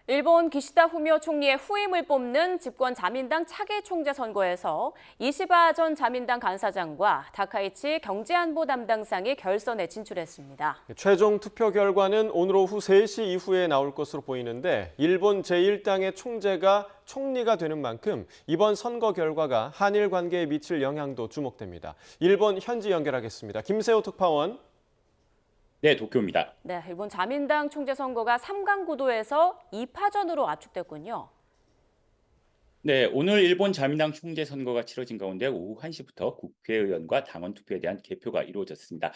일본 기시다 후미오 총리의 후임을 뽑는 집권 자민당 차기 총재 선거에서 이시바 전 자민당 간사장과 다카이치 경제안보 담당상이 결선에 진출했습니다. 최종 투표 결과는 오늘 오후 3시 이후에 나올 것으로 보이는데 일본 제1당의 총재가 총리가 되는 만큼 이번 선거 결과가 한일 관계에 미칠 영향도 주목됩니다. 일본 현지 연결하겠습니다. 김세호 특파원. 네, 도쿄입니다. 네, 일본 자민당 총재 선거가 3강 구도에서 2파전으로 압축됐군요. 네, 오늘 일본 자민당 총재 선거가 치러진 가운데 오후 1시부터 국회의원과 당원 투표에 대한 개표가 이루어졌습니다.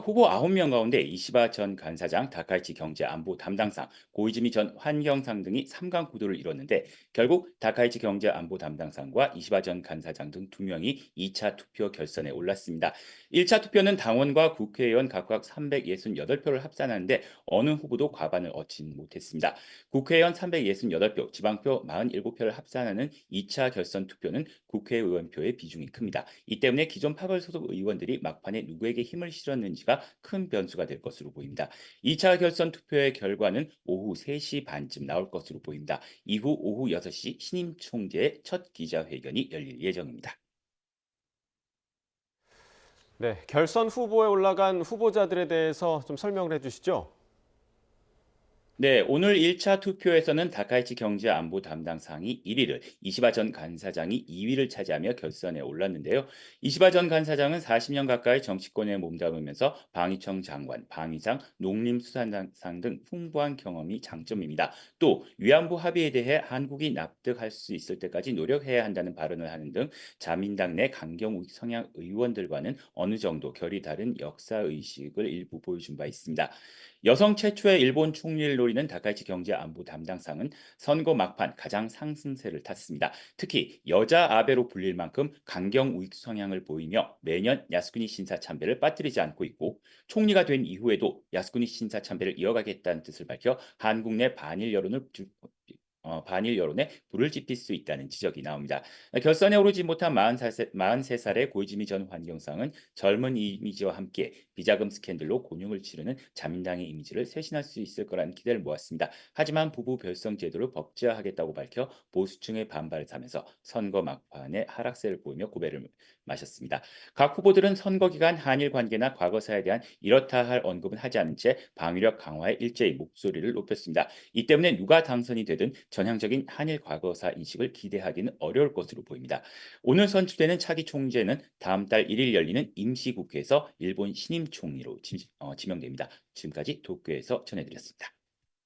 후보 9명 가운데 이시바 전 간사장, 다카이치 경제안보 담당상, 고이즈미 전 환경상 등이 3강 구도를 이뤘는데 결국 다카이치 경제안보 담당상과 이시바 전 간사장 등 2명이 2차 투표 결선에 올랐습니다. 1차 투표는 당원과 국회의원 각각 368표를 합산하는데 어느 후보도 과반을 얻지는 못했습니다. 국회의원 368표, 지방표 47표를 합산하는 2차 결선 투표는 국회의원표의 비중이 큽니다. 이 때문에 기존 파벌 소속 의원들이 막판에 누구에게 힘을 실었는지가 큰 변수가 될 것으로 보입니다. 2차 결선 투표의 결과는 오후 3시 반쯤 나올 것으로 보입니다. 이후 오후 6시 신임 총재의 첫 기자회견이 열릴 예정입니다. 네, 결선 후보에 올라간 후보자들에 대해서 좀 설명을 해주시죠. 네, 오늘 1차 투표에서는 다카이치 경제안보 담당상이 1위를, 이시바 전 간사장이 2위를 차지하며 결선에 올랐는데요. 이시바 전 간사장은 40년 가까이 정치권에 몸담으면서 방위청 장관, 방위상, 농림수산상 등 풍부한 경험이 장점입니다. 또 위안부 합의에 대해 한국이 납득할 수 있을 때까지 노력해야 한다는 발언을 하는 등 자민당 내 강경우익 성향 의원들과는 어느 정도 결이 다른 역사의식을 일부 보여준 바 있습니다. 여성 최초의 일본 총리를 노리는 다카이치 경제안보 담당상은 선거 막판 가장 상승세를 탔습니다. 특히 여자 아베로 불릴 만큼 강경 우익 성향을 보이며 매년 야스쿠니 신사 참배를 빠뜨리지 않고 있고 총리가 된 이후에도 야스쿠니 신사 참배를 이어가겠다는 뜻을 밝혀 한국 내 반일 여론에 불을 지필 수 있다는 지적이 나옵니다. 결선에 오르지 못한 43살의 고이즈미 전 환경상은 젊은 이미지와 함께 비자금 스캔들로 곤욕을 치르는 자민당의 이미지를 쇄신할 수 있을 거라는 기대를 모았습니다. 하지만 부부 별성 제도를 법제화하겠다고 밝혀 보수층의 반발을 사면서 선거 막판에 하락세를 보이며 고배를 마셨습니다. 각 후보들은 선거 기간 한일 관계나 과거사에 대한 이렇다 할 언급은 하지 않은 채 방위력 강화에 일제히 목소리를 높였습니다. 이 때문에 누가 당선이 되든 전향적인 한일 과거사 인식을 기대하기는 어려울 것으로 보입니다. 오늘 선출되는 차기 총재는 다음 달 1일 열리는 임시국회에서 일본 신임 총리로 지명됩니다. 지금까지 도쿄에서 전해드렸습니다.